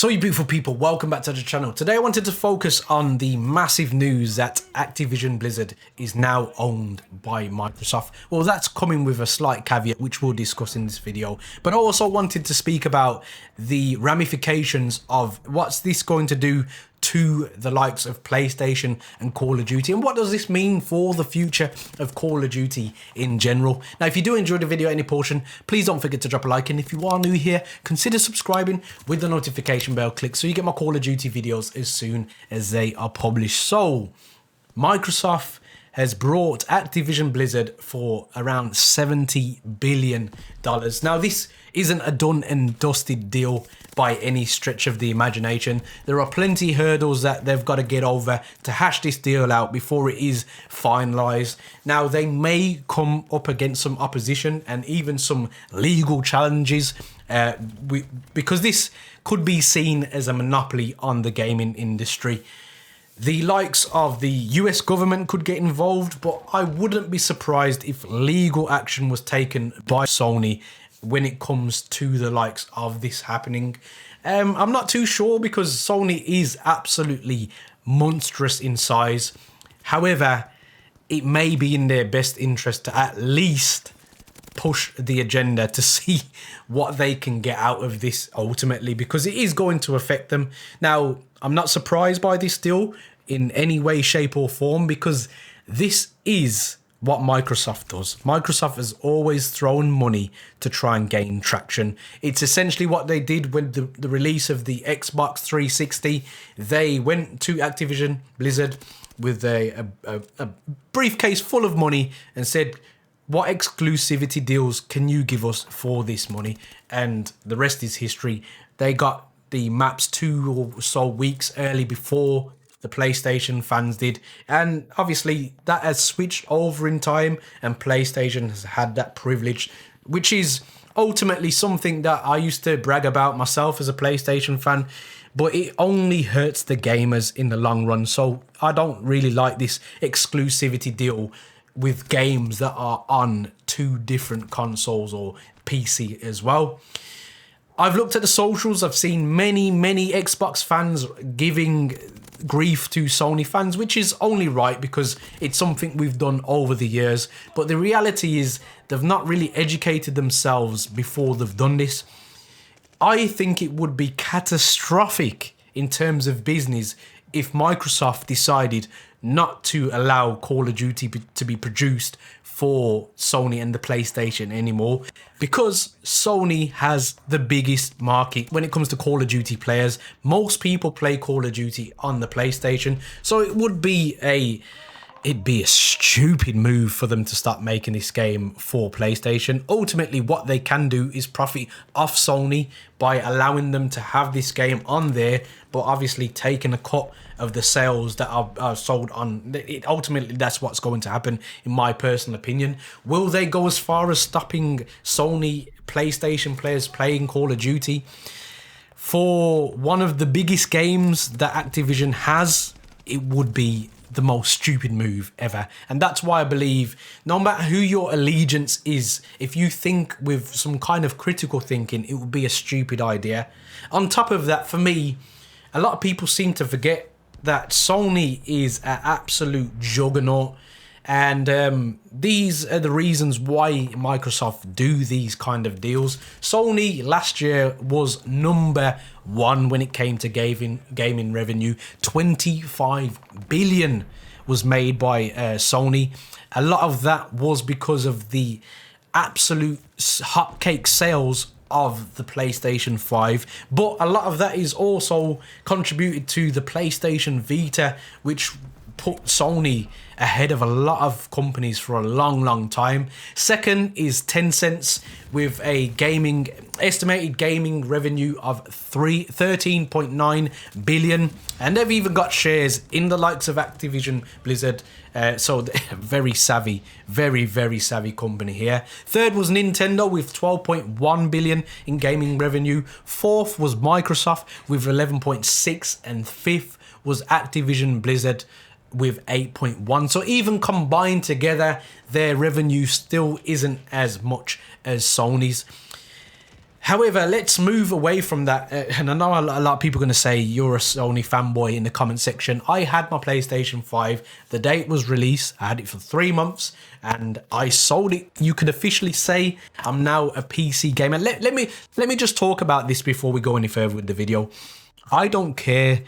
So you beautiful people, welcome back to the channel. Today I wanted to focus on the massive news that Activision Blizzard is now owned by Microsoft. Well, that's coming with a slight caveat, which we'll discuss in this video. But I also wanted to speak about the ramifications of what's this going to do to the likes of PlayStation and Call of Duty, and what does this mean for the future of Call of Duty in general. Now, if you do enjoy the video at any portion, please don't forget to drop a like, and if you are new here, consider subscribing with the notification bell click so you get my Call of Duty videos as soon as they are published. So Microsoft has brought Activision Blizzard for around $70 billion. Now, this isn't a done and dusted deal by any stretch of the imagination. There are plenty of hurdles that they've got to get over to hash this deal out before it is finalized. Now, they may come up against some opposition and even some legal challenges because this could be seen as a monopoly on the gaming industry. The likes of the US government could get involved, but I wouldn't be surprised if legal action was taken by Sony when it comes to the likes of this happening. I'm not too sure because Sony is absolutely monstrous in size. However, it may be in their best interest to at least push the agenda to see what they can get out of this ultimately, because it is going to affect them. Now, I'm not surprised by this deal in any way, shape or form, because this is what Microsoft does. Microsoft has always thrown money to try and gain traction. It's essentially what they did with the release of the Xbox 360. They went to Activision Blizzard with a briefcase full of money and said, what exclusivity deals can you give us for this money? And the rest is history. They got the maps 2 or so weeks early before the PlayStation fans did, and obviously that has switched over in time, and PlayStation has had that privilege, which is ultimately something that I used to brag about myself as a PlayStation fan, but it only hurts the gamers in the long run. So I don't really like this exclusivity deal with games that are on 2 different consoles or PC as well. I've looked at the socials, I've seen many Xbox fans giving grief to Sony fans, which is only right because it's something we've done over the years. But the reality is they've not really educated themselves before they've done this. I think it would be catastrophic in terms of business if Microsoft decided not to allow Call of Duty to be produced for Sony and the PlayStation anymore, because Sony has the biggest market when it comes to Call of Duty players. Most people play Call of Duty on the PlayStation, so it would be it'd be a stupid move for them to start making this game for PlayStation. Ultimately, what they can do is profit off Sony by allowing them to have this game on there, but obviously taking a cut of the sales that are sold on it. Ultimately, that's what's going to happen, in my personal opinion. Will they go as far as stopping Sony PlayStation players playing Call of Duty? For one of the biggest games that Activision has, it would be the most stupid move ever. And that's why I believe no matter who your allegiance is, if you think with some kind of critical thinking, it would be a stupid idea. On top of that, for me, a lot of people seem to forget that Sony is an absolute juggernaut. And these are the reasons why Microsoft do these kind of deals. Sony last year was number 1 when it came to gaming revenue. 25 billion was made by Sony. A lot of that was because of the absolute hotcake sales of the PlayStation 5, but a lot of that is also contributed to the PlayStation Vita, which put Sony ahead of a lot of companies for a long time. Second is Tencent with a estimated gaming revenue of 13.9 billion, and they've even got shares in the likes of Activision Blizzard. So very savvy, very savvy company here. Third was Nintendo with 12.1 billion in gaming revenue. Fourth was Microsoft with 11.6, and fifth was Activision Blizzard with 8.1. So even combined together, their revenue still isn't as much as Sony's. However, let's move away from that. And I know a lot of people are going to say you're a Sony fanboy in the comment section. I had my PlayStation 5 the day it was released. I had it for 3 months and I sold it. You could officially say I'm now a PC gamer. Let me just talk about this before we go any further with the video. I don't care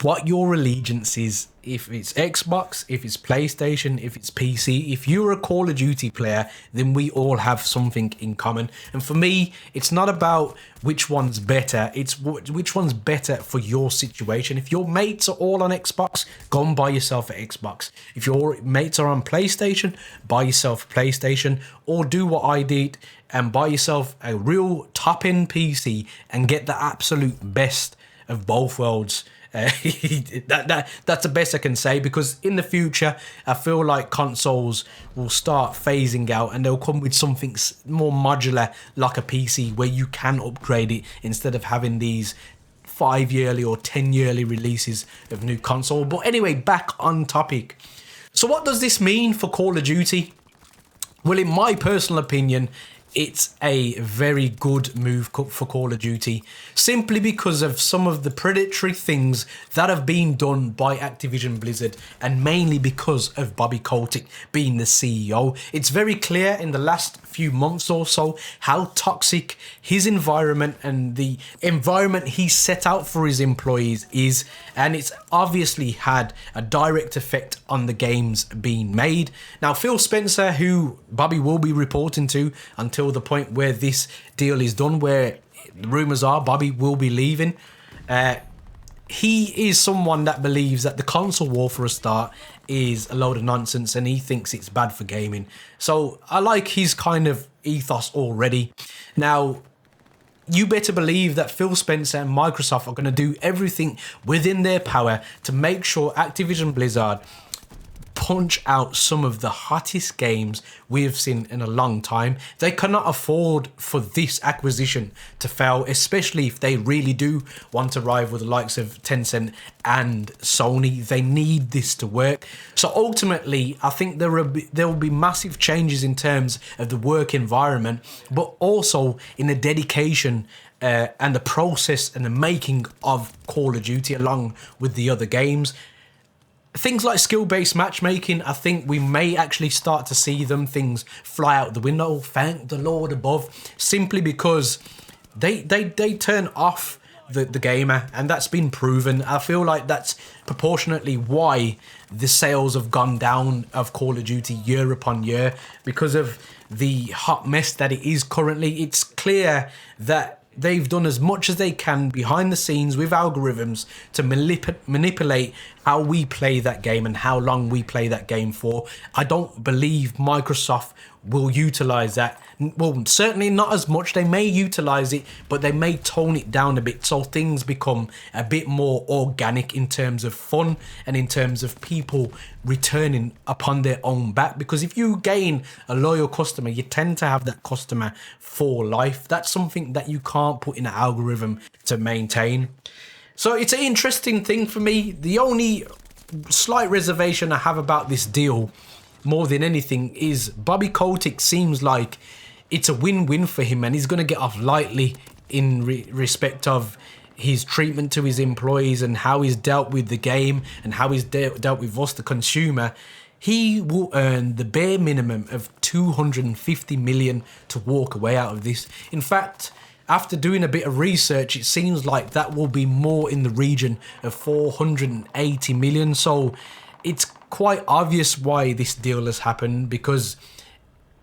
what your allegiance is, if it's Xbox, if it's PlayStation, if it's PC. If you're a Call of Duty player, then we all have something in common. And for me, it's not about which one's better, it's which one's better for your situation. If your mates are all on Xbox, go and buy yourself an Xbox. If your mates are on PlayStation, buy yourself a PlayStation, or do what I did and buy yourself a real top-end PC and get the absolute best of both worlds. That's the best I can say, because in the future I feel like consoles will start phasing out and they'll come with something more modular like a PC where you can upgrade it instead of having these 5-yearly or 10-yearly releases of new console. But anyway, back on topic. So what does this mean for Call of Duty? Well, in my personal opinion, it's a very good move for Call of Duty, simply because of some of the predatory things that have been done by Activision Blizzard, and mainly because of Bobby Kotick being the CEO. It's very clear in the last few months or so how toxic his environment and the environment he set out for his employees is, and it's obviously had a direct effect on the games being made. Now, Phil Spencer, who Bobby will be reporting to until the point where this deal is done, where the rumors are Bobby will be leaving, he is someone that believes that the console war for a start is a load of nonsense and he thinks it's bad for gaming. So I like his kind of ethos already. Now, you better believe that Phil Spencer and Microsoft are going to do everything within their power to make sure Activision Blizzard punch out some of the hottest games we've seen in a long time. They cannot afford for this acquisition to fail, especially if they really do want to rival the likes of Tencent and Sony. They need this to work. So ultimately, I think there will be massive changes in terms of the work environment, but also in the dedication and the process and the making of Call of Duty along with the other games. Things like skill-based matchmaking, I think we may actually start to see things fly out the window, thank the Lord above, simply because they turn off the gamer, and that's been proven. I feel like that's proportionately why the sales have gone down of Call of Duty year upon year, because of the hot mess that it is currently. It's clear that they've done as much as they can behind the scenes with algorithms to manipulate how we play that game and how long we play that game for. I don't believe Microsoft will utilize that. Well, certainly not as much. They may utilize it, but they may tone it down a bit so things become a bit more organic in terms of fun and in terms of people returning upon their own back. Because if you gain a loyal customer, you tend to have that customer for life. That's something that you can't put in an algorithm to maintain. So it's an interesting thing for me. The only slight reservation I have about this deal, more than anything, is Bobby Kotick seems like it's a win-win for him, and he's going to get off lightly in respect of his treatment to his employees and how he's dealt with the game and how he's dealt with us, the consumer. He will earn the bare minimum of 250 million to walk away out of this. In fact, after doing a bit of research, it seems like that will be more in the region of 480 million. So it's quite obvious why this deal has happened, because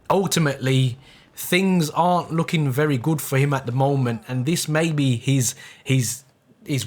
ultimately things aren't looking very good for him at the moment, and this may be his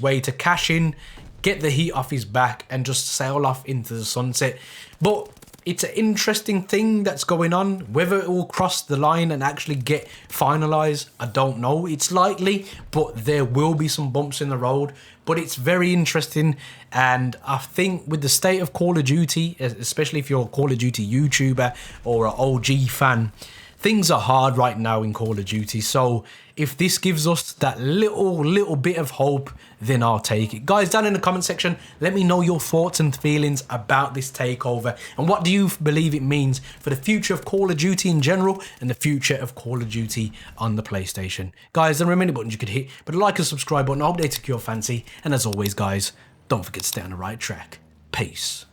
way to cash in, get the heat off his back and just sail off into the sunset. But it's an interesting thing that's going on. Whether it will cross the line and actually get finalized, I don't know. It's likely, but there will be some bumps in the road. But it's very interesting, and I think with the state of Call of Duty, especially if you're a Call of Duty YouTuber or an OG fan, things are hard right now in Call of Duty. So If this gives us that little bit of hope, then I'll take it. Guys, down in the comment section, let me know your thoughts and feelings about this takeover, and what do you believe it means for the future of Call of Duty in general and the future of Call of Duty on the PlayStation. Guys, there are many buttons you could hit, but like and subscribe button, I hope they took your fancy, and as always guys, don't forget to stay on the right track. Peace.